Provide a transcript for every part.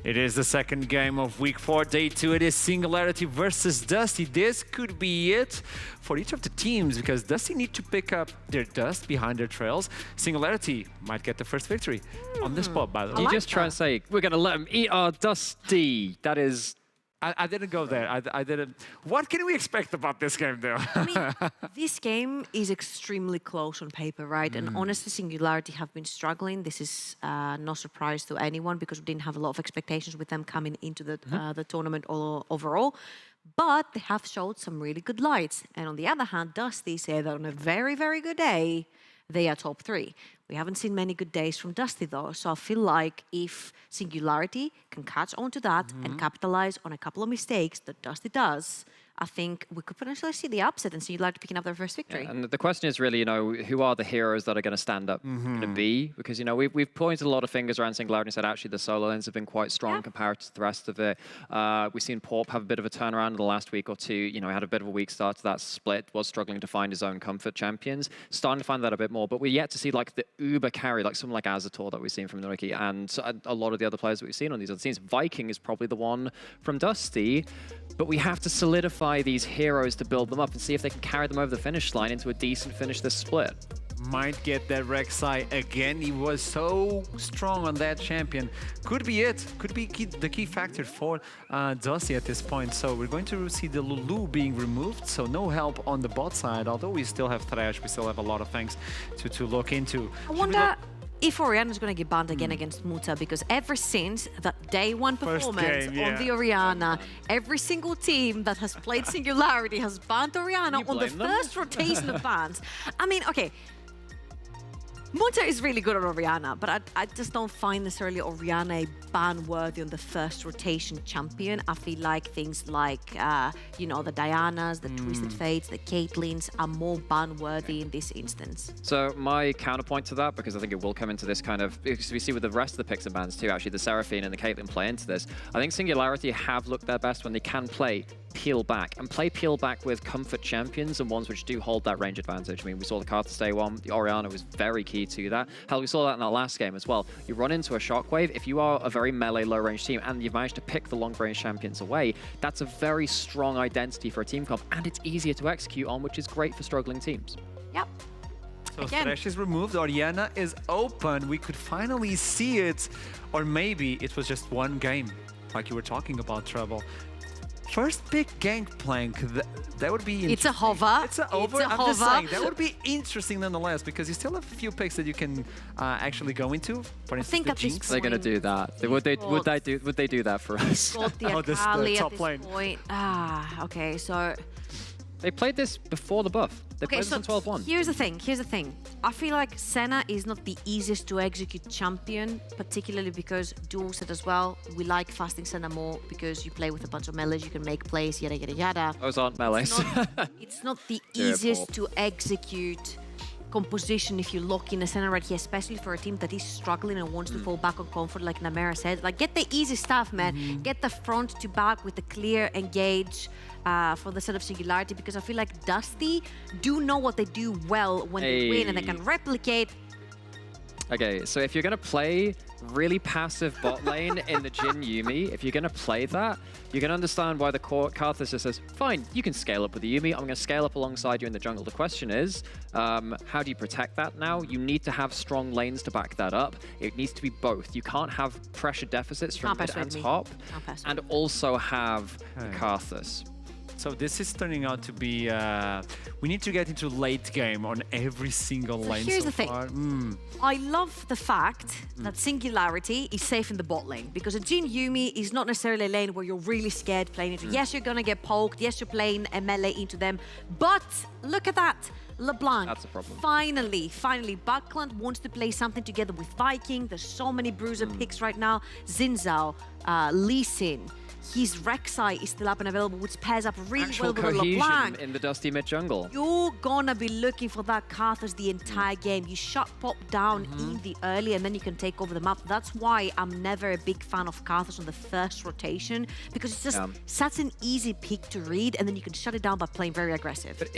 It is the second game of week 4, day 2. It is Singularity versus Dusty. This could be it for each of the teams because Dusty need to pick up their dust behind their trails. Singularity might get the first victory on the spot, by the way. You just try and say, we're going to let him eat our Dusty. That is... I didn't go there. I didn't. What can we expect about this game, though? I mean, this game is extremely close on paper, right? And honestly, Singularity have been struggling. This is no surprise to anyone because we didn't have a lot of expectations with them coming into the tournament overall. But they have showed some really good lights. And on the other hand, Dusty said that on a very, very good day, they are top 3. We haven't seen many good days from Dusty, though. So I feel like if Singularity can catch on to that and capitalize on a couple of mistakes that Dusty does, I think we could potentially see the upset and Singularity picking up their first victory. Yeah, and the question is really, who are the heroes that are going to stand up going to be? Because, we've pointed a lot of fingers around Singularity and said, actually, the solo lanes have been quite strong compared to the rest of it. We've seen Porp have a bit of a turnaround in the last week or two. He had a bit of a weak start to that split, was struggling to find his own comfort champions. Starting to find that a bit more, but we're yet to see like the uber carry, like someone like Azator that we've seen from Noriki and a lot of the other players that we've seen on these other teams. Viking is probably the one from Dusty, but we have to solidify these heroes to build them up and see if they can carry them over the finish line into a decent finish this split. Might get that Rek'Sai again. He was so strong on that champion. Could be it. Could be the key factor for Dusty at this point. So we're going to see the Lulu being removed. So no help on the bot side. Although we still have Thresh, we still have a lot of things to look into. I wonder if Orianna's going to get banned again against Muta, because ever since that day 1 performance on the Orianna, every single team that has played Singularity has banned Orianna on the first rotation of bans. I mean, okay, Muta is really good on Orianna, but I just don't find necessarily Orianna a ban-worthy on the first rotation champion. I feel like things like, the Dianas, the Twisted Fates, the Caitlyn's are more ban-worthy in this instance. So my counterpoint to that, because I think it will come into this kind of, because we see with the rest of the picks and bans too, actually the Seraphine and the Caitlyn play into this. I think Singularity have looked their best when they can play peel back and play peel back with comfort champions and ones which do hold that range advantage. I mean, we saw the Carter stay one, the Orianna was very key to that. Hell, we saw that in that last game as well. You run into a shockwave, if you are a very melee low range team and you've managed to pick the long range champions away, that's a very strong identity for a team comp and it's easier to execute on, which is great for struggling teams. Yep. So Thresh is removed, Orianna is open. We could finally see it. Or maybe it was just one game, like you were talking about, Trouble. First pick Gangplank, that would be interesting. It's a hover. It's a hover. I'm just saying, that would be interesting nonetheless, because you still have a few picks that you can actually go into. For instance, the Jinx. They're going to do that. Would they do that for us? The top lane. Point. Okay, so... They played this before the buff. They played this on 12-1. Here's the thing. I feel like Senna is not the easiest to execute champion, particularly because Duel said as well, we like fasting Senna more because you play with a bunch of melees, you can make plays, yada, yada, yada. Those aren't melees. It's not the easiest to execute composition if you lock in a Senna right here, especially for a team that is struggling and wants to fall back on comfort, like Namera said. Like, get the easy stuff, man. Get the front to back with a clear engage for the set of Singularity, because I feel like Dusty do know what they do well when they win and they can replicate. Okay, so if you're going to play really passive bot lane in the Jhin Yuumi, if you're going to play that, you can understand why the Carthus just says, fine, you can scale up with the Yuumi, I'm going to scale up alongside you in the jungle. The question is, how do you protect that now? You need to have strong lanes to back that up. It needs to be both. You can't have pressure deficits from mid and top, and also have the Carthus. So this is turning out to be, we need to get into late game on every single lane so here's the far. thing. I love the fact that Singularity is safe in the bot lane, because a Jhin Yuumi is not necessarily a lane where you're really scared playing into. Yes, you're going to get poked. Yes, you're playing a melee into them. But look at that. LeBlanc, that's a problem. Finally, Buckland wants to play something together with Viking. There's so many bruiser picks right now. Xin Zhao, Lee Sin. his Rek'Sai is still up and available, which pairs up really Actual well with cohesion LeBlanc. in the Dusty mid-jungle. You're gonna be looking for that Karthus the entire game. You shut Pop down in the early and then you can take over the map. That's why I'm never a big fan of Karthus on the first rotation, because it's just such an easy pick to read and then you can shut it down by playing very aggressive. But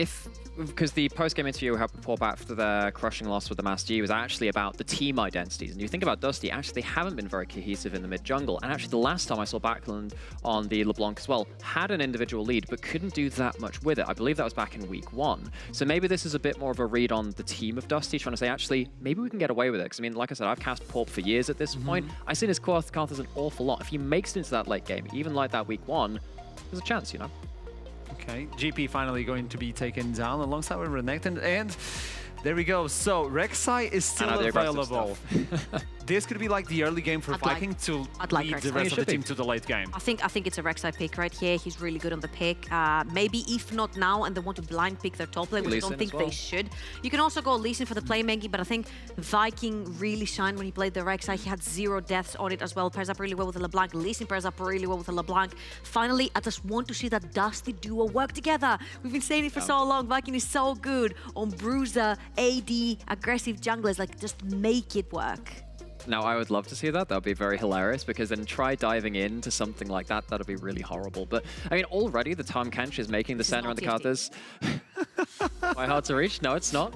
because the post-game interview we had with Paul after the crushing loss with the Master G was actually about the team identities. And you think about Dusty, actually they haven't been very cohesive in the mid-jungle. And actually the last time I saw Backland on the LeBlanc as well, had an individual lead, but couldn't do that much with it. I believe that was back in week 1. So maybe this is a bit more of a read on the team of Dusty, trying to say, actually, maybe we can get away with it. Because I mean, like I said, I've cast Porp for years at this point. I've seen his Karthus an awful lot. If he makes it into that late game, even like that week 1, there's a chance, you know? Okay, GP finally going to be taken down alongside with Renekton, and there we go. So Rek'Sai is still available. This could be like the early game for Viking to lead the rest of the team to the late game. I think it's a Rek'Sai pick right here. He's really good on the pick. Maybe if not now and they want to blind pick their top lane, which I don't think they should. You can also go Lee Sin for the playmaking, but I think Viking really shined when he played the Rek'Sai. He had 0 deaths on it as well. Pairs up really well with the LeBlanc. Lee Sin pairs up really well with the LeBlanc. Finally, I just want to see that Dusty duo work together. We've been saying it for so long. Viking is so good on Bruiser, AD, aggressive junglers. Like, just make it work. Now, I would love to see that. That would be very hilarious, because then try diving into something like that. That would be really horrible. But, I mean, already the Tahm Kench is making the center on the Karthus. Quite hard to reach. No, it's not.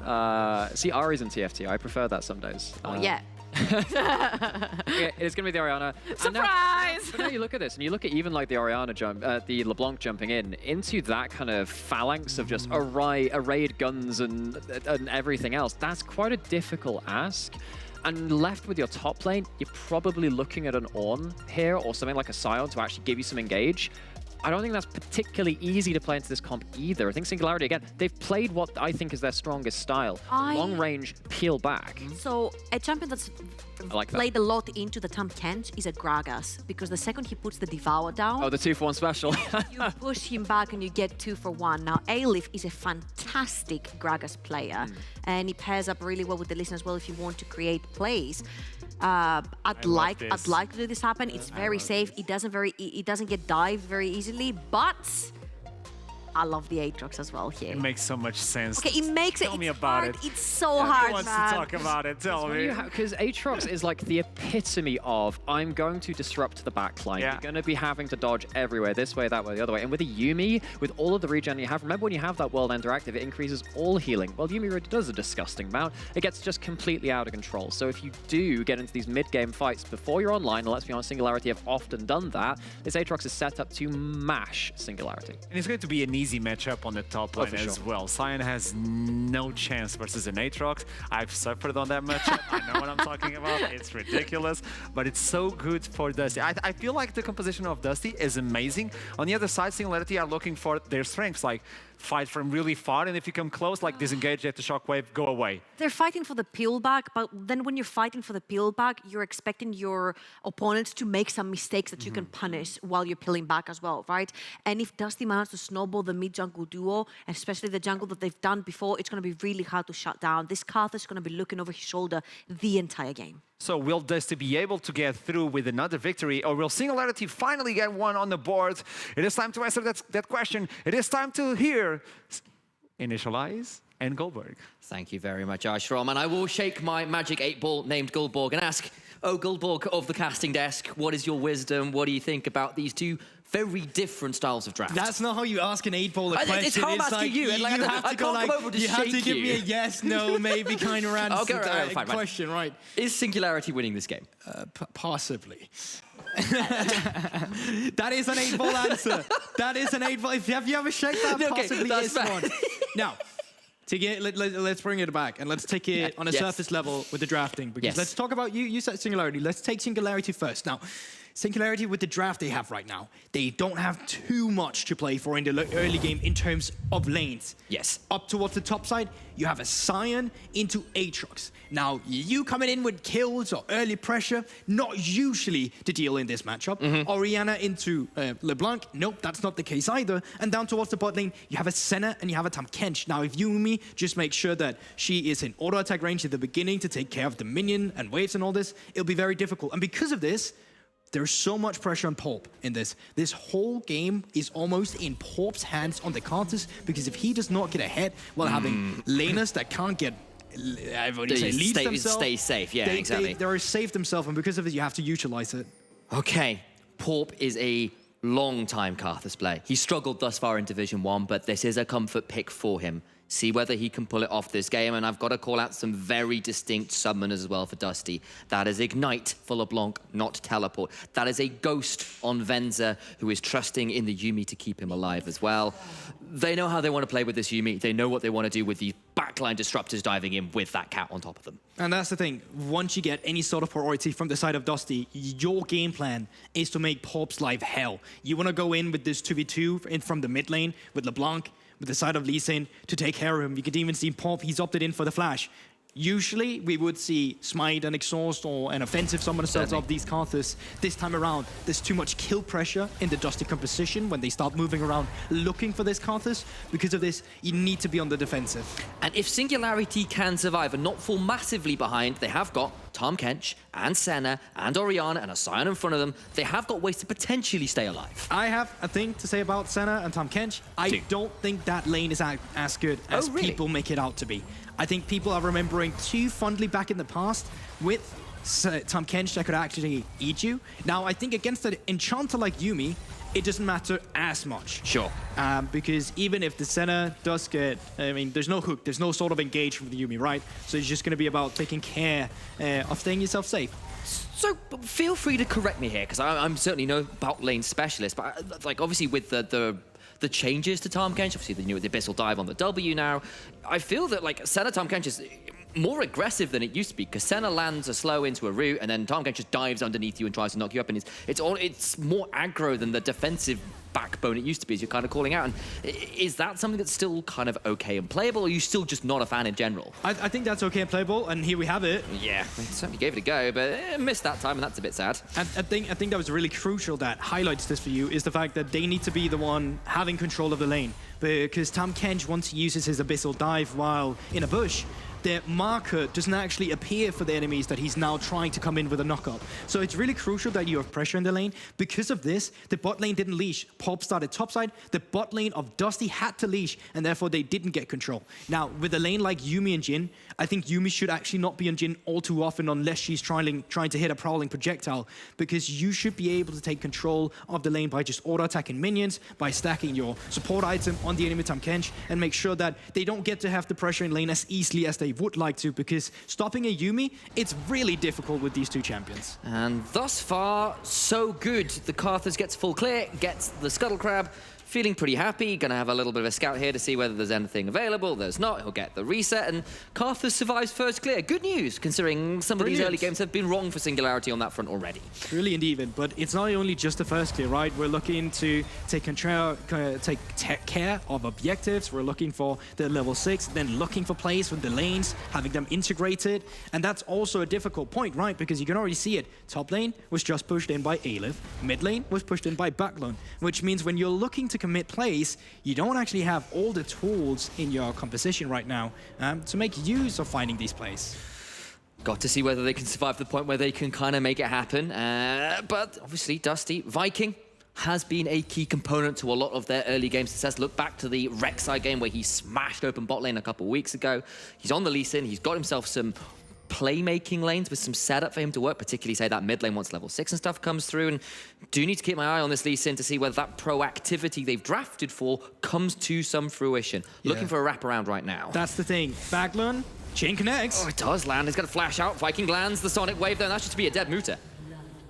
See, Ahri's in TFT. I prefer that some days. Yeah. Yeah, it's going to be the Orianna. Surprise! But now you look at this, and you look at even like the Orianna jump, the LeBlanc jumping into that kind of phalanx of just arrayed guns and everything else. That's quite a difficult ask. And left with your top lane, you're probably looking at an Ornn here or something like a Sion to actually give you some engage. I don't think that's particularly easy to play into this comp either. I think Singularity, again, they've played what I think is their strongest style. Long range, peel back. So a champion that's played a lot into the Tahm Kench is a Gragas, because the second he puts the Devour down... Oh, the 2-for-1 special. you push him back and you get 2-for-1. Now, Aelif is a fantastic Gragas player, and he pairs up really well with the Lee Sin as well if you want to create plays. I'd like to do this happen. It's very safe. It doesn't get dived very easily, but I love the Aatrox as well here. It makes so much sense. Okay, it makes Tell me about it. It's so hard, Who wants man. to talk about it? Tell me. Because Aatrox is like the epitome of, I'm going to disrupt the backline. You're going to be having to dodge everywhere, this way, that way, the other way. And with a Yuumi, with all of the regen you have, remember when you have that World Ender active, it increases all healing. Well, Yuumi already does a disgusting amount. It gets just completely out of control. So if you do get into these mid-game fights before you're online, and let's be honest, Singularity have often done that, this Aatrox is set up to mash Singularity. And it's going to be an easy matchup on the top lane as well. Sion has no chance versus an Aatrox. I've suffered on that matchup. I know what I'm talking about. It's ridiculous, but it's so good for Dusty. I feel like the composition of Dusty is amazing. On the other side, Singularity are looking for their strengths, like fight from really far, and if you come close, like disengage, get the shockwave, go away. They're fighting for the peel back, but then when you're fighting for the peel back, you're expecting your opponents to make some mistakes that you can punish while you're peeling back as well, right? And if Dusty manages to snowball the mid-jungle duo, especially the jungle that they've done before, it's going to be really hard to shut down. This Karthus is going to be looking over his shoulder the entire game. So will Dusty be able to get through with another victory, or will Singularity finally get one on the board? It is time to answer that question. It is time to hear Initialize and Goldberg. Thank you very much, Ashram. And I will shake my magic 8-ball named Goldborg and ask, oh, Goldborg of the casting desk, what is your wisdom? What do you think about these two very different styles of draft? That's not how you ask an 8-ball a question. It's how I'm asking you. You have to go like, you have to give me a yes, no, maybe kind of answer okay, right, fine, question, right? Is Singularity winning this game? Possibly. That is an 8-ball answer. That is an 8-ball. Have you ever checked that? Okay, possibly is one. Now, let's bring it back and let's take it on a surface level with the drafting. Because let's talk about you said Singularity. Let's take Singularity first. Now, Singularity with the draft they have right now, they don't have too much to play for in the early game in terms of lanes. Yes. Up towards the top side, you have a Sion into Aatrox. Now, you coming in with kills or early pressure, not usually the deal in this matchup. Orianna into LeBlanc, nope, that's not the case either. And down towards the bot lane, you have a Senna and you have a Tahm Kench. Now, if Yuumi just make sure that she is in auto attack range at the beginning to take care of the minion and waves and all this, it'll be very difficult. And because of this, There's so much pressure on Pulp in this. This whole game is almost in Pulp's hands on the counters, because if he does not get ahead while having laners that can't get, what do you say, leads themselves, stay safe, yeah, exactly. They're safe themselves, and because of it, you have to utilize it. Okay, Pulp is a long-time Karthus player. He's struggled thus far in Division 1, but this is a comfort pick for him. See whether he can pull it off this game, and I've got to call out some very distinct summoners as well for Dusty. That is Ignite for LeBlanc, not Teleport. That is a Ghost on Venza, who is trusting in the Yuumi to keep him alive as well. They know how they want to play with this Yuumi. They know what they want to do with the backline disruptors diving in with that cat on top of them. And that's the thing. Once you get any sort of priority from the side of Dusty, your game plan is to make Pulp's life hell. You want to go in with this 2v2 in from the mid lane with LeBlanc, with the side of Lee Sin to take care of him. You could even see Pulp, he's opted in for the flash. Usually, we would see Smite and Exhaust or an offensive summon sets of these Karthus. This time around, there's too much kill pressure in the Dusty composition when they start moving around looking for this Karthus. Because of this, you need to be on the defensive. And if Singularity can survive and not fall massively behind, they have got Tahm Kench and Senna and Orianna and a Sion in front of them. They have got ways to potentially stay alive. I have a thing to say about Senna and Tahm Kench. I don't think that lane is as good as people make it out to be. I think people are remembering too fondly back in the past with Tahm Kench that could actually eat you. Now, I think against an enchanter like Yuumi, it doesn't matter as much. Sure. Because even if the Senna does get, I mean, there's no hook, there's no sort of engage from the Yuumi, right? So it's just going to be about taking care of staying yourself safe. So feel free to correct me here, because I'm certainly no bot lane specialist, but like obviously with the changes to Tahm Kench, obviously the new Abyssal Dive on the W now, I feel that like Senna Tahm Kench is more aggressive than it used to be, because Senna lands a slow into a root and then Tahm Kench just dives underneath you and tries to knock you up, and it's more aggro than the defensive backbone it used to be, as you're kind of calling out. And is that something that's still kind of okay and playable, or are you still just not a fan in general? I think that's okay and playable, and here we have it. Yeah, I certainly gave it a go, but missed that time, and that's a bit sad. And I think that was really crucial that highlights this for you, is the fact that they need to be the one having control of the lane. Because Tahm Kench, once he uses his Abyssal Dive while in a bush, the marker doesn't actually appear for the enemies that he's now trying to come in with a knockup. So it's really crucial that you have pressure in the lane. Because of this, the bot lane didn't leash. Pulp started topside. The bot lane of Dusty had to leash, and therefore they didn't get control. Now, with a lane like Yuumi and Jhin, I think Yuumi should actually not be on Jhin all too often unless she's trying to hit a prowling projectile, because you should be able to take control of the lane by just auto-attacking minions, by stacking your support item on the enemy Tahm Kench, and make sure that they don't get to have the pressure in lane as easily as they would like to, because stopping a Yuumi, it's really difficult with these two champions. And thus far, so good. The Karthus gets full clear, gets the Scuttle Crab, feeling pretty happy. Gonna have a little bit of a scout here to see whether there's anything available. There's not. He'll get the reset, and Karthus survives first clear. Good news, considering some of these early games have been wrong for Singularity on that front already. Brilliant even, but it's not only just the first clear, right? We're looking to take care of objectives. We're looking for the level 6, then looking for plays with the lanes, having them integrated. And that's also a difficult point, right? Because you can already see it. Top lane was just pushed in by Aleph. Mid lane was pushed in by Backlone, which means when you're looking to commit plays, you don't actually have all the tools in your composition right now to make use of finding these plays. Got to see whether they can survive to the point where they can kind of make it happen. But obviously, Dusty, Viking has been a key component to a lot of their early game success. Look back to the Rek'Sai game where he smashed open bot lane a couple of weeks ago. He's on the Lee Sin. He's got himself some playmaking lanes with some setup for him to work, particularly say that mid lane once level 6 and stuff comes through. And do need to keep my eye on this Lee Sin to see whether that proactivity they've drafted for comes to some fruition. Looking for a wraparound right now. That's the thing. Backlone, chain connects. Oh, it does land. He's got to flash out. Viking lands the Sonic Wave though, and that's just to be a dead Muta.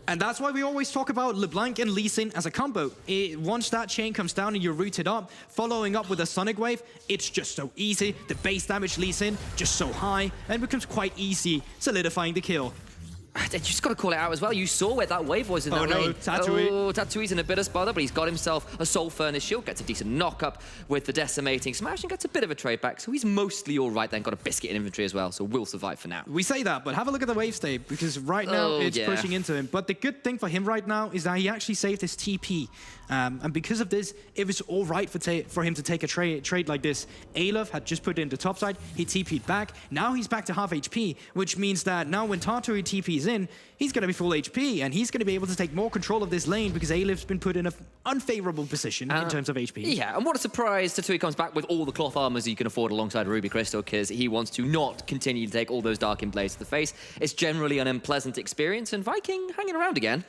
And that's why we always talk about LeBlanc and Lee Sin as a combo. Once that chain comes down and you're rooted up, following up with a Sonic Wave, it's just so easy. The base damage Lee Sin just so high, and it becomes quite easy solidifying the kill. You just got to call it out as well. You saw where that wave was in that lane. Tatooine. Oh, Tatooine's in a bit of spother, but he's got himself a Soul Furnace shield, gets a decent knock-up with the Decimating Smash, and gets a bit of a trade back, so he's mostly all right then. Got a Biscuit in inventory as well, so will survive for now. We say that, but have a look at the wave state, because right now it's pushing into him. But the good thing for him right now is that he actually saved his TP. And because of this, it was all right for him to take a trade like this. Aleph had just put it into topside, he TP'd back, now he's back to half HP, which means that now when Tatooine TPs he's in, he's going to be full HP, and he's going to be able to take more control of this lane because Alif's been put in an unfavorable position in terms of HP. Yeah, and what a surprise Tatui comes back with all the cloth armors he can afford alongside Ruby Crystal, because he wants to not continue to take all those Dark Blades to the face. It's generally an unpleasant experience, and Viking hanging around again.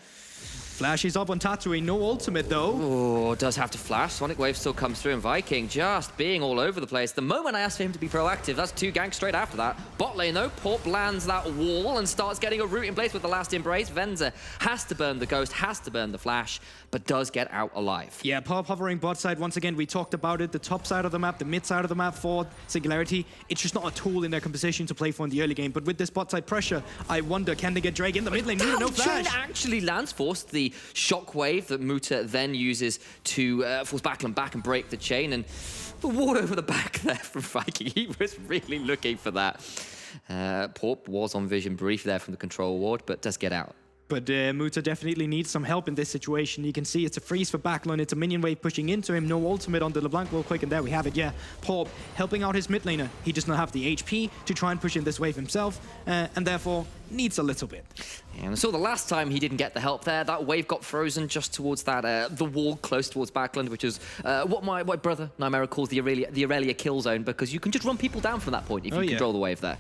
Flash is up on Tatooine, no ultimate though. Oh, does have to flash. Sonic Wave still comes through, and Viking just being all over the place. The moment I asked for him to be proactive, that's 2 ganks straight after that. Bot lane though, Porp lands that wall and starts getting a root in place with the last embrace. Venza has to burn the Ghost, has to burn the Flash, but does get out alive. Yeah, Porp hovering bot side. Once again, we talked about it. The top side of the map, the mid side of the map for Singularity, it's just not a tool in their composition to play for in the early game. But with this bot side pressure, I wonder, can they get Drake in the mid lane? No Chain flash. actually lands, forced the shockwave that Muta then uses to force Backland back and break the chain, and the ward over the back there from Viking. He was really looking for that. Porp was on vision brief there from the control ward, but does get out. But Muta definitely needs some help in this situation. You can see it's a freeze for Backlund. It's a minion wave pushing into him. No ultimate on the LeBlanc real quick, and there we have it. Yeah, Porp helping out his mid laner. He does not have the HP to try and push in this wave himself, and therefore needs a little bit. And so the last time he didn't get the help there, that wave got frozen just towards that the wall close towards Backland, which is what my brother Nymera calls the Aurelia kill zone, because you can just run people down from that point if you control the wave there.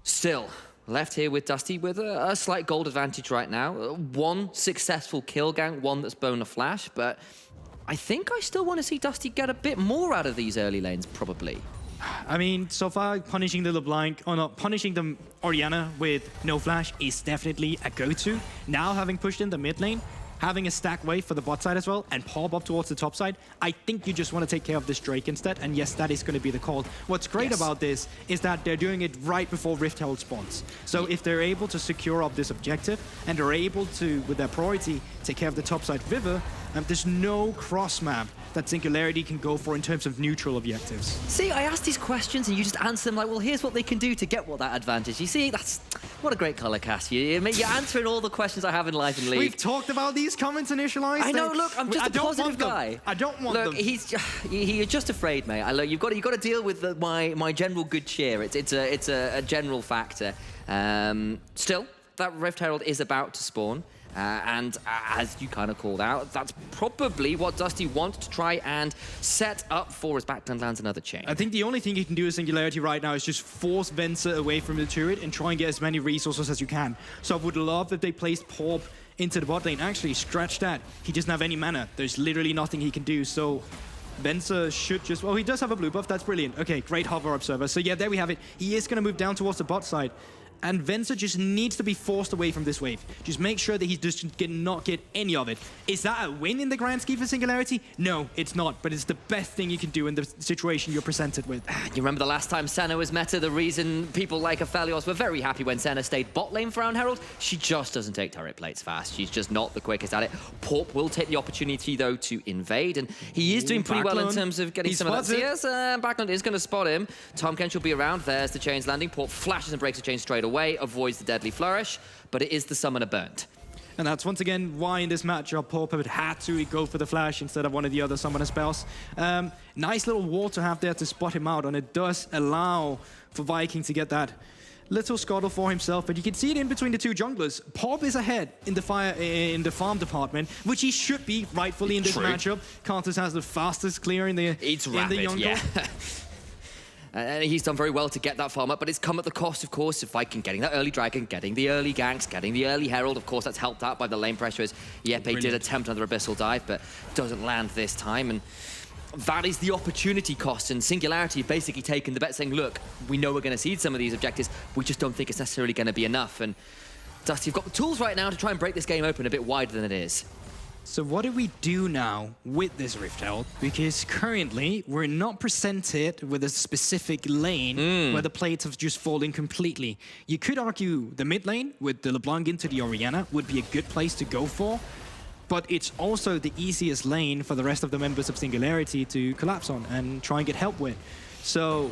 Still, left here with Dusty with a slight gold advantage right now. One successful kill gank, one that's blown a flash, but I think I still want to see Dusty get a bit more out of these early lanes, probably. I mean, so far, punishing the LeBlanc, or not, punishing the Orianna with no flash is definitely a go-to. Now, having pushed in the mid lane, having a stack wave for the bot side as well, and Porp up towards the top side, I think you just want to take care of this Drake instead, and yes, that is going to be the call. What's great about this is that they're doing it right before Rift Herald spawns. So if they're able to secure up this objective, and they're able to, with their priority, take care of the top side River, there's no cross map that Singularity can go for in terms of neutral objectives. See, I asked these questions and you just answer them like, well, here's what they can do to get that advantage. You see, that's what a great color cast. You're answering all the questions I have in life and league. We've talked about these comments initialized. I know, look, I'm just a positive guy. I don't want them. Look, you're just afraid, mate. You've got to deal with my general good cheer. It's a general factor. Still, that Rift Herald is about to spawn. And as you kind of called out, that's probably what Dusty wants to try and set up for as Backland lands another chain. I think the only thing you can do with Singularity right now is just force Venza away from the turret and try and get as many resources as you can. So I would love if they placed Porp into the bot lane. Actually, scratch that. He doesn't have any mana. There's literally nothing he can do. So Venza should just... Well, he does have a blue buff. That's brilliant. Okay, great hover observer. So yeah, there we have it. He is going to move down towards the bot side. And Venza just needs to be forced away from this wave. Just make sure that he just not get any of it. Is that a win in the grand scheme for Singularity? No, it's not. But it's the best thing you can do in the situation you're presented with. You remember the last time Senna was meta? The reason people like Aphelios were very happy when Senna stayed bot lane for Round Herald? She just doesn't take turret plates fast. She's just not the quickest at it. Porp will take the opportunity, though, to invade. And he is doing pretty well in terms of getting some of that CS. Backland is going to spot him. Tom Kench will be around. There's the chains landing. Porp flashes and breaks the chain straight away, avoids the deadly flourish, but it is the summoner burnt. And that's once again why in this matchup Porp had to go for the flash instead of one of the other summoner spells. Nice little wall to have there to spot him out, and it does allow for Viking to get that little scuttle for himself, but you can see it in between the two junglers. Porp is ahead in the farm department, which he should be rightfully in this matchup. Kantos has the fastest clear in the jungle. Yeah. And he's done very well to get that farm up, but it's come at the cost, of course, of Viking getting that early dragon, getting the early ganks, getting the early herald. Of course, that's helped out by the lane pressure as Yepe did attempt another abyssal dive, but doesn't land this time. And that is the opportunity cost, and Singularity basically taken the bet saying, look, we know we're going to seed some of these objectives, we just don't think it's necessarily going to be enough. And Dusty, you've got the tools right now to try and break this game open a bit wider than it is. So what do we do now with this Rift Herald? Because currently, we're not presented with a specific lane where the plates have just fallen completely. You could argue the mid lane with the LeBlanc into the Orianna would be a good place to go for, but it's also the easiest lane for the rest of the members of Singularity to collapse on and try and get help with. So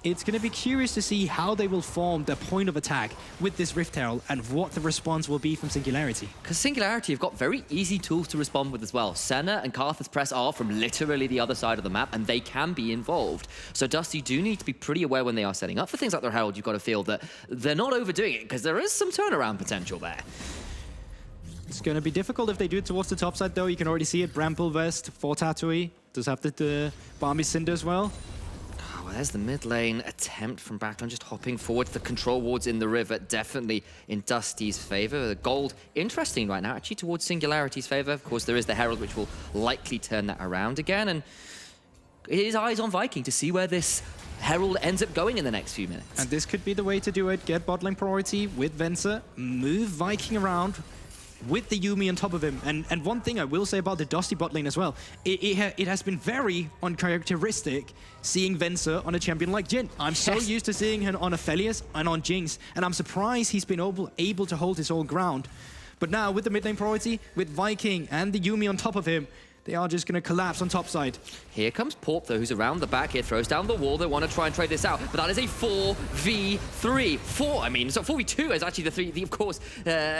it's going to be curious to see how they will form their point of attack with this Rift Herald and what the response will be from Singularity. Because Singularity have got very easy tools to respond with as well. Senna and Karthus press are from literally the other side of the map, and they can be involved. So Dusty do need to be pretty aware when they are setting up for things like their Herald. You've got to feel that they're not overdoing it, because there is some turnaround potential there. It's going to be difficult if they do it towards the top side, though. You can already see it. Bramble Vest for Tatooine. Does have the Barmy Cinder as well. Well, there's the mid lane attempt from Backline, just hopping forward. The control wards in the river, definitely in Dusty's favor. The gold, interesting right now, actually towards Singularity's favor. Of course, there is the Herald, which will likely turn that around again. And his eyes on Viking to see where this Herald ends up going in the next few minutes. And this could be the way to do it. Get bot lane priority with Venser, move Viking around with the Yuumi on top of him. And one thing I will say about the Dusty bot lane as well, it has been very uncharacteristic seeing Venser on a champion like Jhin. I'm so used to seeing him on Aphelios and on Jinx, and I'm surprised he's been able to hold his own ground. But now with the mid lane priority, with Viking and the Yuumi on top of him, they are just going to collapse on top side. Here comes Porp, though, who's around the back here, throws down the wall. They want to try and trade this out, but that is a 4v3. 4v2 is actually the three. Of course,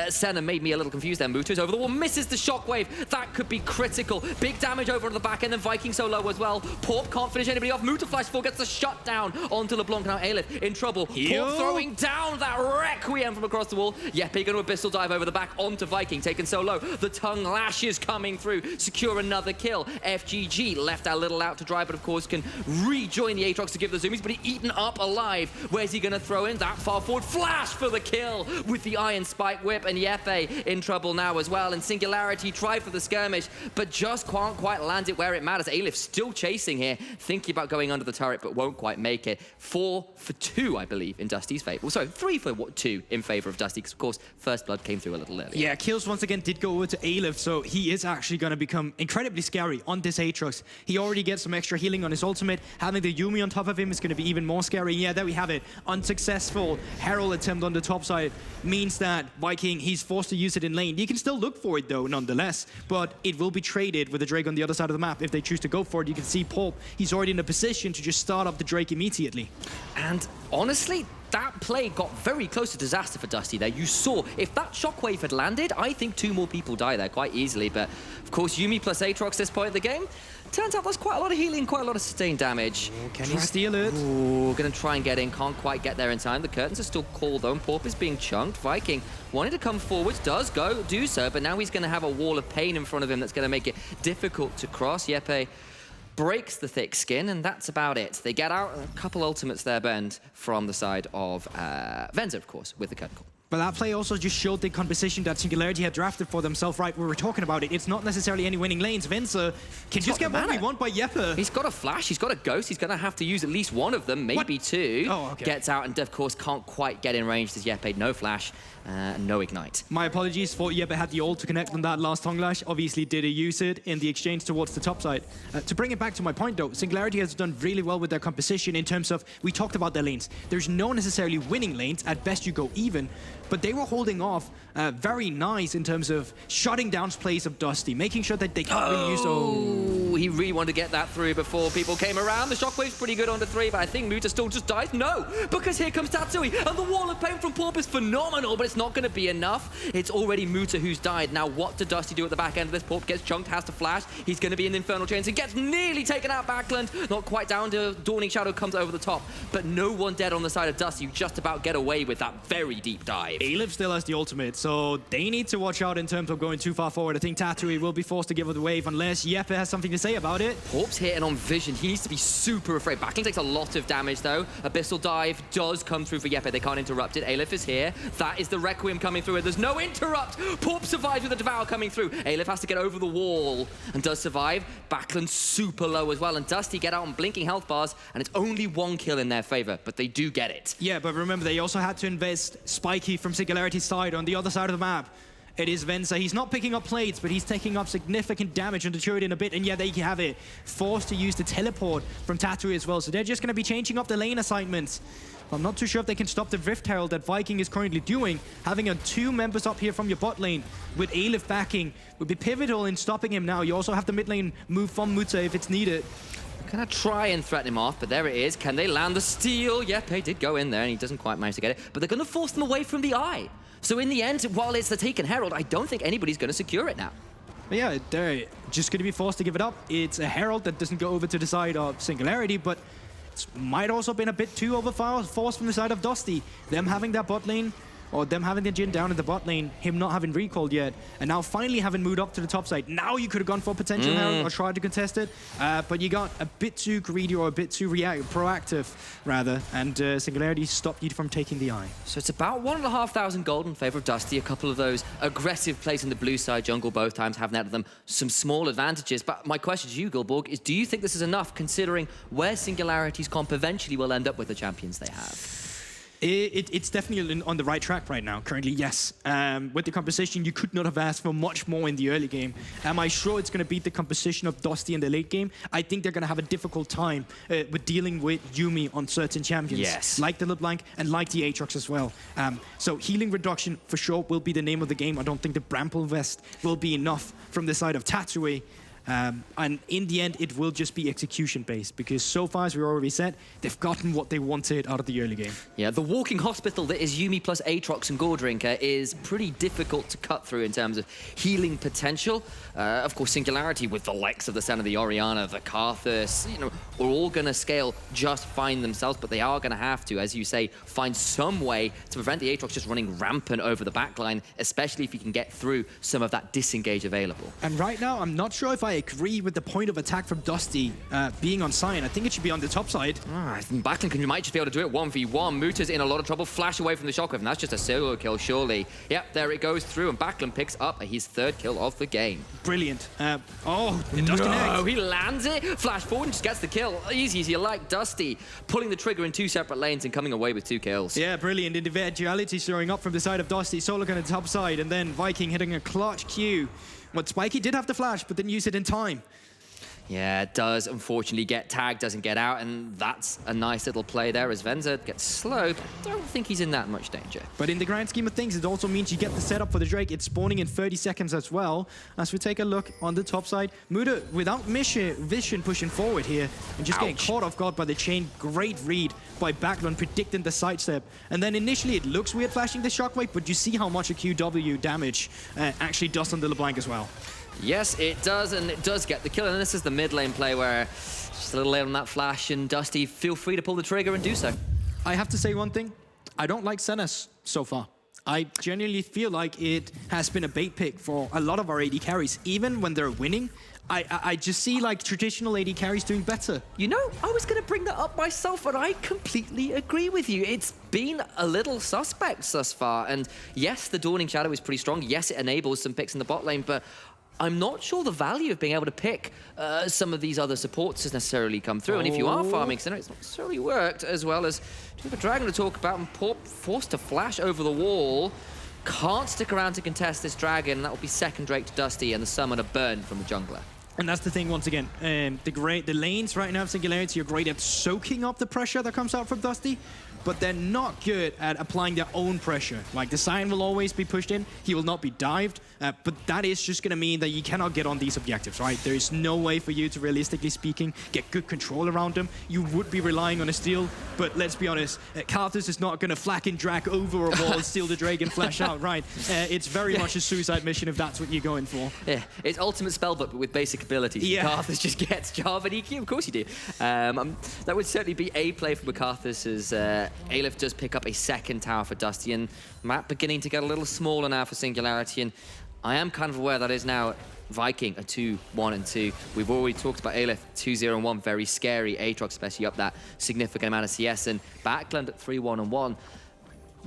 Senna made me a little confused there. Muto's over the wall, misses the shockwave. That could be critical. Big damage over on the back end, and Viking so low as well. Porp can't finish anybody off. Muto flash 4 gets the shut down onto LeBlanc. Now Aleph in trouble. Porp throwing down that Requiem from across the wall. Yepe going to Abyssal dive over the back onto Viking, taken so low. The tongue lashes coming through, secure another kill. FGG left a little out to dry, but of course can rejoin the Aatrox to give the zoomies, but he's eaten up alive. Where's he going to throw in? That far forward flash for the kill with the Iron Spike Whip, and Yepe in trouble now as well. And Singularity tried for the skirmish, but just can't quite land it where it matters. Aleph still chasing here, thinking about going under the turret, but won't quite make it. 4 for 2, I believe, in Dusty's favor. Well, sorry, 3 for 2 in favor of Dusty, because of course, First Blood came through a little earlier. Yeah, kills once again did go over to Aleph, so he is actually going to become incredibly scary on this Aatrox. He already gets some extra healing on his ultimate. Having the Yuumi on top of him is going to be even more scary. Yeah, there we have it. Unsuccessful Herald attempt on the top side means that Viking, he's forced to use it in lane. You can still look for it though, nonetheless, but it will be traded with the Drake on the other side of the map if they choose to go for it. You can see Porp, he's already in a position to just start up the Drake immediately. And honestly, that play got very close to disaster for Dusty there. You saw, if that shockwave had landed, I think 2 more people die there quite easily. But of course, Yuumi plus Aatrox this point of the game. Turns out there's quite a lot of healing, quite a lot of sustained damage. Can he steal it? Ooh, gonna try and get in, can't quite get there in time. The curtains are still cold though, and Porp is being chunked. Viking wanting to come forwards, does do so, but now he's gonna have a wall of pain in front of him that's gonna make it difficult to cross. Yepe breaks the thick skin, and that's about it. They get out a couple ultimates there, Bend, from the side of Venser, of course, with the curtain call. But that play also just showed the composition that Singularity had drafted for themselves, right? We were talking about it. It's not necessarily any winning lanes. Venser can just get what we want by Yepe. He's got a flash, he's got a ghost, he's going to have to use at least one of them, maybe 2. Oh, okay. Gets out and, of course, can't quite get in range. There's Yepe, no flash, no ignite. My apologies for Yepe had the ult to connect on that last tongue lash. Obviously, did he use it in the exchange towards the top side? To bring it back to my point, though, Singularity has done really well with their composition in terms of, we talked about their lanes. There's no necessarily winning lanes. At best, you go even. But they were holding off very nice in terms of shutting down plays of Dusty, making sure that they can't really use... Oh, he really wanted to get that through before people came around. The shockwave's pretty good onto 3, but I think Muta still just dies. No, because here comes Tatooine, and the wall of pain from Porp is phenomenal, but it's not going to be enough. It's already Muta who's died. Now, what did Dusty do at the back end of this? Porp gets chunked, has to flash. He's going to be in the Infernal Chains and gets nearly taken out backland. Not quite down to Dawning Shadow comes over the top, but no one dead on the side of Dusty. You just about get away with that very deep dive. Aleph still has the ultimate, so they need to watch out in terms of going too far forward. I think Tatooine will be forced to give up the wave unless Yepe has something to say about it. Porp's hitting on vision. He needs to be super afraid. Backline takes a lot of damage though. Abyssal dive does come through for Yepe. They can't interrupt it. Aleph is here. That is the Requiem coming through, and there's no interrupt. Porp survives with the Devour coming through. Aleph has to get over the wall and does survive. Backland super low as well, and Dusty get out on blinking health bars, and it's only 1 kill in their favor, but they do get it. Yeah, but remember, they also had to invest Spiky from Singularity's side on the other side of the map. It is Venser. He's not picking up plates, but he's taking up significant damage on the turret in a bit. And yeah, they have it. Forced to use the teleport from Tatooine as well. So they're just going to be changing up the lane assignments. I'm not too sure if they can stop the Rift Herald that Viking is currently doing. Having 2 members up here from your bot lane with Aleph backing would be pivotal in stopping him now. You also have the mid lane move from Muta if it's needed. Gonna try and threaten him off, but there it is. Can they land the steal? Yep, they did go in there, and he doesn't quite manage to get it. But they're gonna force them away from the eye. So in the end, while it's the taken Herald, I don't think anybody's gonna secure it now. But yeah, they're just going to be forced to give it up. It's a Herald that doesn't go over to the side of Singularity, but it might also been a bit too overforced from the side of Dusty. Them having that bot lane, or them having the Jhin down in the bot lane, him not having recalled yet, and now finally having moved up to the top side. Now you could have gone for potential Herald or tried to contest it, but you got a bit too greedy or a bit too proactive, rather, and Singularity stopped you from taking the eye. So it's about 1,500 gold in favor of Dusty. A couple of those aggressive plays in the blue side jungle both times have netted them some small advantages. But my question to you, Gilborg, is do you think this is enough considering where Singularity's comp eventually will end up with the champions they have? It's definitely on the right track right now. Currently, yes. With the composition, you could not have asked for much more in the early game. Am I sure it's going to beat the composition of Dusty in the late game? I think they're going to have a difficult time with dealing with Yuumi on certain champions. Yes. Like the LeBlanc and like the Aatrox as well. So healing reduction for sure will be the name of the game. I don't think the Bramble Vest will be enough from the side of Tatooine. And in the end, it will just be execution-based, because so far, as we already said, they've gotten what they wanted out of the early game. Yeah, the walking hospital that is Yuumi plus Aatrox and Gordrinker is pretty difficult to cut through in terms of healing potential. Of course, Singularity with the likes of the Son of the Orianna, the Karthus, you know, are all going to scale just fine themselves, but they are going to have to, as you say, find some way to prevent the Aatrox just running rampant over the backline, especially if you can get through some of that disengage available. And right now, I'm not sure if I agree with the point of attack from Dusty being on Sion. I think it should be on the top side. Backlund might just be able to do it 1v1. Muta's in a lot of trouble. Flash away from the shockwave, and that's just a solo kill, surely. Yep, there it goes through, and Backlund picks up his third kill of the game. Brilliant. Oh, it does connect. No, he lands it. Flash forward and just gets the kill. Easy as you like. Dusty pulling the trigger in two separate lanes and coming away with 2 kills. Yeah, brilliant. Individuality showing up from the side of Dusty. Solo on the top side, and then Viking hitting a clutch Q. What Spiky did have the flash, but didn't use it in time. Yeah, it does unfortunately get tagged, doesn't get out, and that's a nice little play there as Venza gets slowed. I don't think he's in that much danger. But in the grand scheme of things, it also means you get the setup for the Drake. It's spawning in 30 seconds as well. As we take a look on the top side, Muta without vision pushing forward here and just getting caught off guard by the chain. Great read by Backlund predicting the sidestep. And then initially it looks weird flashing the shockwave, but you see how much a QW damage actually does on the LeBlanc as well. Yes, it does, and it does get the kill. And this is the mid lane play where just a little late on that flash, and Dusty, feel free to pull the trigger and do so. I have to say one thing. I don't like Senna's so far. I genuinely feel like it has been a bait pick for a lot of our AD carries. Even when they're winning, I just see like traditional AD carries doing better. You know, I was going to bring that up myself, but I completely agree with you. It's been a little suspect thus far. And yes, the Dawning Shadow is pretty strong. Yes, it enables some picks in the bot lane, but I'm not sure the value of being able to pick some of these other supports has necessarily come through. And if you are farming Sinner, it's not necessarily worked as well as we have a Dragon to talk about, and Porp forced to flash over the wall. Can't stick around to contest this Dragon. That will be second Drake to Dusty, and the Summoner burned from the jungler. And that's the thing, once again, the lanes right now of Singularity are great at soaking up the pressure that comes out from Dusty, but they're not good at applying their own pressure. Like, the Sion will always be pushed in, he will not be dived, but that is just gonna mean that you cannot get on these objectives, right? There is no way for you to, realistically speaking, get good control around them. You would be relying on a steal, but let's be honest, Karthus is not gonna flack and drag over a wall, steal the Drake and flash out, right? It's very much a suicide mission if that's what you're going for. Yeah, it's ultimate spellbook, but with basic abilities. Yeah. Karthus just gets Jarvan EQ, of course you do. That would certainly be a play for Karthus, as Aleph does pick up a second tower for Dusty, and map beginning to get a little smaller now for Singularity, and I am kind of aware that is now Viking, a 2-1-2. We've already talked about Aleph, 2-0-1, very scary. Aatrox especially up that significant amount of CS, and Backlund at 3-1-1.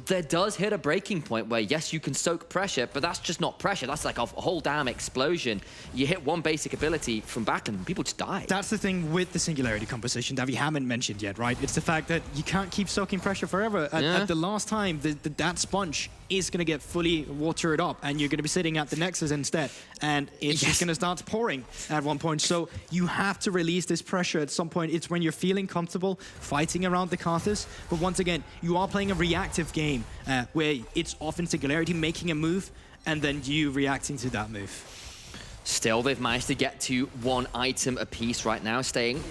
There does hit a breaking point where, yes, you can soak pressure, but that's just not pressure. That's like a whole damn explosion. You hit one basic ability from Backlund, and people just die. That's the thing with the Singularity composition that we haven't mentioned yet, right? It's the fact that you can't keep soaking pressure forever. At the last time, that sponge is going to get fully watered up, and you're going to be sitting at the Nexus instead, and it's just going to start pouring at one point. So you have to release this pressure at some point. It's when you're feeling comfortable fighting around the Karthus, but once again, you are playing a reactive game where it's often Singularity making a move and then you reacting to that move. Still, they've managed to get to 1 item apiece right now, staying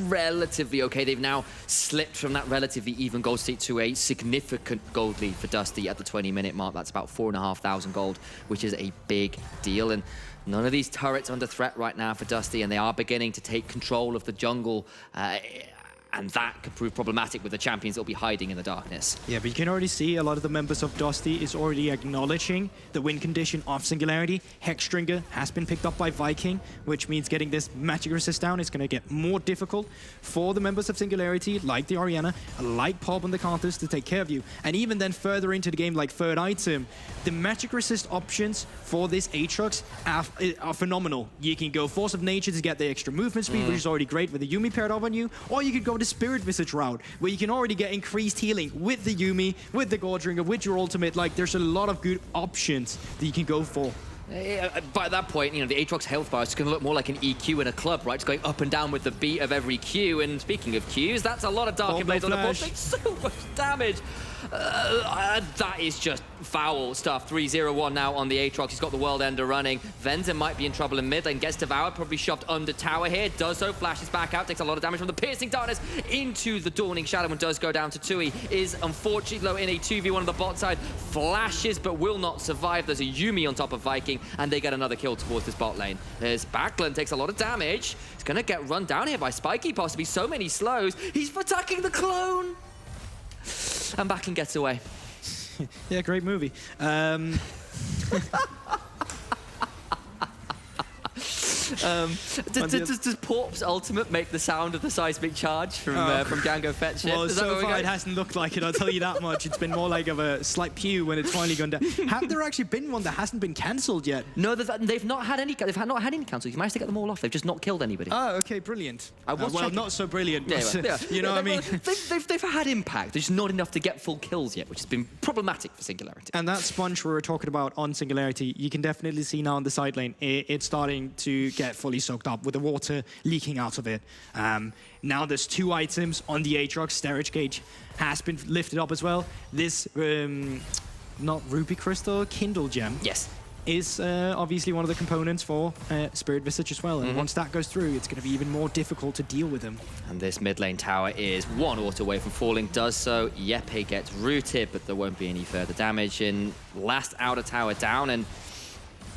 relatively okay. They've now slipped from that relatively even gold state to a significant gold lead for Dusty at the 20-minute mark. That's about 4,500 gold, which is a big deal. And none of these turrets under threat right now for Dusty, and they are beginning to take control of the jungle. And that could prove problematic with the champions that will be hiding in the darkness. Yeah, but you can already see a lot of the members of Dusty is already acknowledging the win condition of Singularity. Hexstringer has been picked up by Viking, which means getting this magic resist down is going to get more difficult for the members of Singularity, like the Orianna, like Pop on the counters, to take care of you. And even then further into the game, like third item, the magic resist options for this Aatrox are phenomenal. You can go Force of Nature to get the extra movement speed, which is already great with the Yuumi paired up on you, or you could go the Spirit Visage route, where you can already get increased healing with the Yuumi, with the Gorgeringer, with your ultimate. Like, there's a lot of good options that you can go for. By that point, you know, the Aatrox health bar is going to look more like an EQ in a club, right? It's going up and down with the beat of every Q. And speaking of Qs, that's a lot of Dark Blades on the board. Takes so much damage. That is just foul stuff. 3-0-1 now on the Aatrox. He's got the World Ender running. Venza might be in trouble in mid lane. Gets devoured, probably shoved under tower here. Does so, flashes back out, takes a lot of damage from the Piercing Darkness into the Dawning Shadow and does go down to Tui. Is unfortunately low in a 2v1 on the bot side. Flashes, but will not survive. There's a Yuumi on top of Viking, and they get another kill towards this bot lane. There's Backlund, takes a lot of damage. He's going to get run down here by Spiky, possibly. So many slows. He's attacking the clone. And Backlund gets away. Yeah, great movie. Does Porp's ultimate make the sound of the seismic charge from Django Fett? Well, so far it hasn't looked like it, I'll tell you that much. It's been more like of a slight pew when it's finally gone down. Have there actually been one that hasn't been cancelled yet? No, they've not had any. They've not had any cancels. You managed to get them all off. They've just not killed anybody. Oh, okay, brilliant. Well, not so brilliant, but yeah. you know what I mean? They've had impact. There's just not enough to get full kills yet, which has been problematic for Singularity. And that sponge we were talking about on Singularity, you can definitely see now on the side lane, it's starting to get fully soaked up with the water leaking out of it. Now there's 2 items on the Aatrox. Storage Gauge has been lifted up as well. This, not Ruby Crystal, Kindle Gem. Yes. Is obviously one of the components for Spirit Visage as well. And once that goes through, it's going to be even more difficult to deal with them. And this mid lane tower is 1 auto away from falling. Does so. Yepe gets rooted, but there won't be any further damage. And last outer tower down, and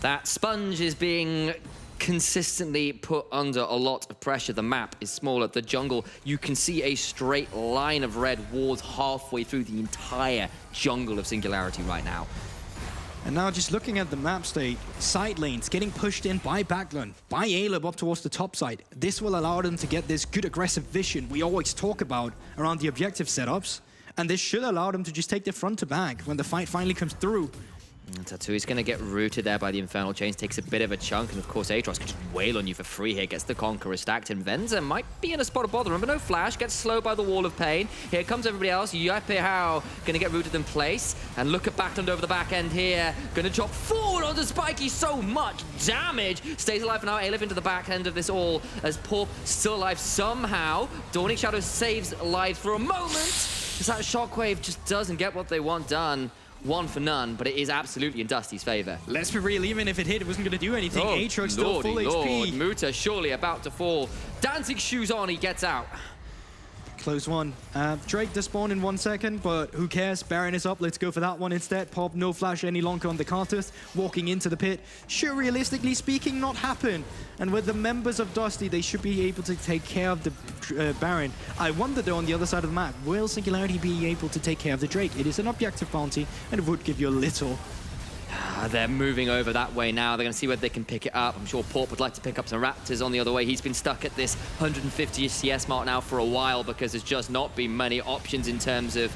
that sponge is being consistently put under a lot of pressure. The map is smaller. The jungle, you can see a straight line of red walls halfway through the entire jungle of Singularity right now. And now just looking at the map state, side lanes getting pushed in by Backlund, by Aleb up towards the top side. This will allow them to get this good aggressive vision we always talk about around the objective setups. And this should allow them to just take the front to back when the fight finally comes through. Tatui's going to get rooted there by the Infernal Chains, takes a bit of a chunk, and of course Aatrox can just wail on you for free here, gets the Conqueror stacked, and Venza might be in a spot of bother. Remember, no flash, gets slowed by the Wall of Pain. Here comes everybody else. Yepe Hao going to get rooted in place, and look at Backlund over the back end here, going to drop forward onto Spiky, so much damage. Stays alive for now, Aleb into the back end of this all, as Porp still alive somehow. Dawning Shadow saves lives for a moment, because that Shockwave just doesn't get what they want done. 1 for none, but it is absolutely in Dusty's favor. Let's be real, even if it hit, it wasn't going to do anything. Aatrox still full HP. Muta surely about to fall. Dancing shoes on, he gets out. Close one. Drake does spawn in 1 second, but who cares? Baron is up. Let's go for that one instead. Pop, no flash any longer on the Cartus. Walking into the pit. Should, realistically speaking, not happen. And with the members of Dusty, they should be able to take care of the Baron. I wonder, though, on the other side of the map, will Singularity be able to take care of the Drake? It is an objective bounty, and it would give you a little. They're moving over that way now. They're going to see whether they can pick it up. I'm sure Porp would like to pick up some Raptors on the other way. He's been stuck at this 150 CS mark now for a while because there's just not been many options in terms of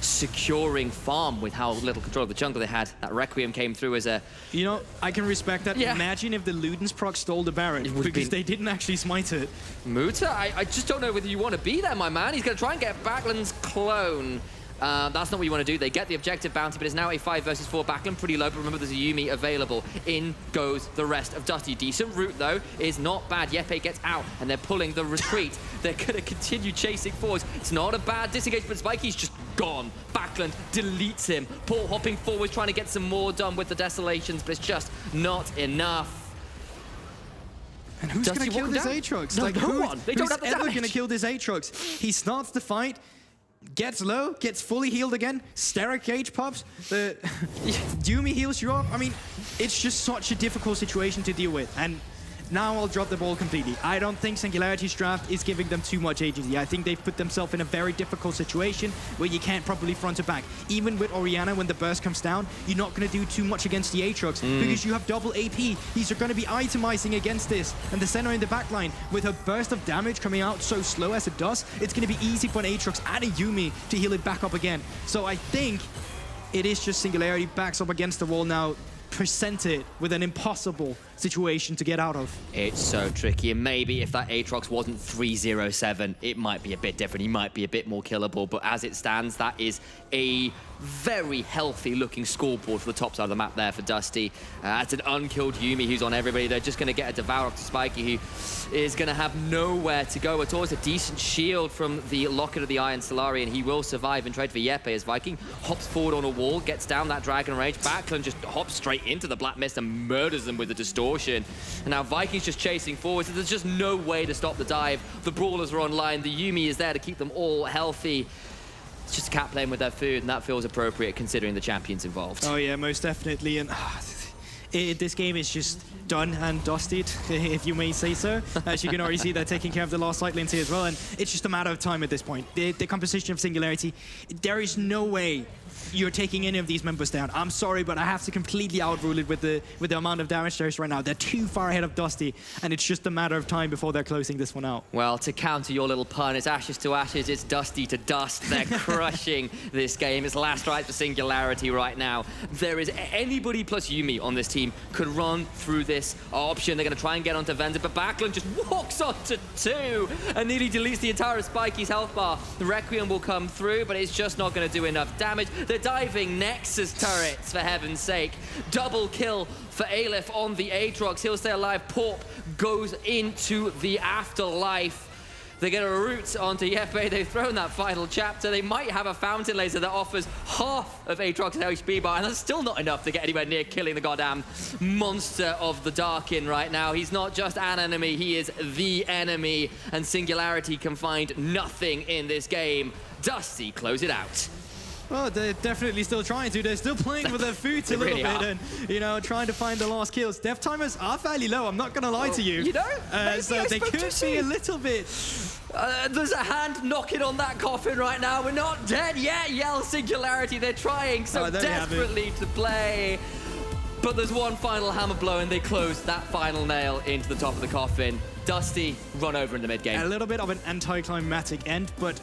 securing farm with how little control of the jungle they had. That Requiem came through as a... You know, I can respect that. Yeah. Imagine if the Ludens proc stole the Baron because they didn't actually smite it. Muta, I just don't know whether you want to be there, my man. He's going to try and get Backlund's clone. That's not what you want to do. They get the objective bounty, but it's now a 5 versus 4. Backlund pretty low, but remember there's a Yuumi available. In goes the rest of Dusty. Decent route, though, is not bad. Yepe gets out, and they're pulling the retreat. They're going to continue chasing forwards. It's not a bad disengagement, but Spiky's just gone. Backlund deletes him. Paul hopping forward, trying to get some more done with the Desolations, but it's just not enough. And who's Dusty going to kill walking this down? Aatrox? No, Like, no one. They don't who's have the ever damage. going to kill this Aatrox? He starts the fight, gets low, gets fully healed again. Steric Cage pops. The Yumi heals you up. I mean, it's just such a difficult situation to deal with. And now I'll drop the ball completely. I don't think Singularity's draft is giving them too much agency. I think they've put themselves in a very difficult situation where you can't properly front or back. Even with Orianna, when the burst comes down, you're not going to do too much against the Aatrox because you have double AP. These are going to be itemizing against this. And the center in the back line, with her burst of damage coming out so slow as it does, it's going to be easy for an Aatrox and a Yumi to heal it back up again. So I think it is just Singularity backs up against the wall now, presented with an impossible situation to get out of. It's so tricky, and maybe if that Aatrox wasn't 307, it might be a bit different. He might be a bit more killable, but as it stands, that is a very healthy-looking scoreboard for the top side of the map there for Dusty. It's an unkilled Yumi who's on everybody. They're just going to get a devour off to Spiky, who is going to have nowhere to go at all. It's a decent shield from the Locket of the Iron Solari, and he will survive and trade for Yepe as Viking hops forward on a wall, gets down that Dragon Rage. Backlund just hops straight into the Black Mist and murders them with the Distortion. And now Viking's just chasing forward, so there's just no way to stop the dive. The Brawlers are online. The Yumi is there to keep them all healthy. It's just a cat playing with their food, and that feels appropriate considering the champions involved. Oh yeah, most definitely. And this game is just done and dusted, if you may say so. As you can already see, they're taking care of the last side lanes here as well, and it's just a matter of time at this point. The composition of Singularity, there is no way you're taking any of these members down. I'm sorry, but I have to completely outrule it with the amount of damage there is right now. They're too far ahead of Dusty, and it's just a matter of time before they're closing this one out. Well, to counter your little pun, it's ashes to ashes, it's dusty to dust. They're crushing this game. It's last right for Singularity right now. There is anybody plus Yumi on this team could run through this option. They're going to try and get onto Venza, but Backlund just walks onto two and nearly deletes the entire Spiky's health bar. The Requiem will come through, but it's just not going to do enough damage. They're diving Nexus turrets, for heaven's sake. Double kill for Aleph on the Aatrox. He'll stay alive. Porp goes into the afterlife. They get a root onto Yepe. They've thrown that final chapter. They might have a fountain laser that offers half of Aatrox's HP bar, and that's still not enough to get anywhere near killing the goddamn monster of the Darkin right now. He's not just an enemy, he is the enemy, and Singularity can find nothing in this game. Dusty, close it out. Well, they're definitely still trying to. They're still playing with their food a little really bit are. and, you know, trying to find the last kills. Death timers are fairly low, I'm not going to lie to you. You know, maybe so I they spoke could too be soon. a little bit. There's a hand knocking on that coffin right now. We're not dead yet, yell Singularity. They're trying so Oh, there you have it. desperately to play. But there's one final hammer blow, and they close that final nail into the top of the coffin. Dusty, run over in the mid-game. A little bit of an anticlimactic end, but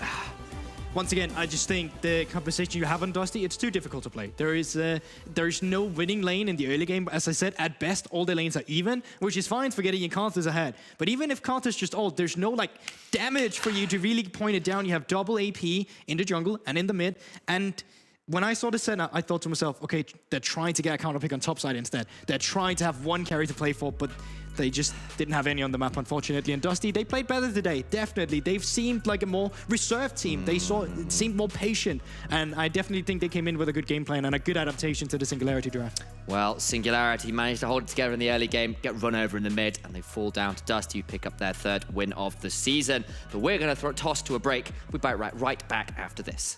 once again, I just think the composition you have on Dusty, it's too difficult to play. There is no winning lane in the early game. As I said, at best, all the lanes are even, which is fine for getting your counters ahead. But even if counters just ult, there's no like damage for you to really point it down. You have double AP in the jungle and in the mid. And when I saw the setup, I thought to myself, okay, they're trying to get a counter pick on top side instead. They're trying to have one carry to play for, but they just didn't have any on the map, unfortunately. And Dusty, they played better today, definitely. They've seemed like a more reserved team. It seemed more patient. And I definitely think they came in with a good game plan and a good adaptation to the Singularity draft. Well, Singularity managed to hold it together in the early game, get run over in the mid, and they fall down to Dusty, who pick up their third win of the season. But we're going to toss to a break. We'll be right back after this.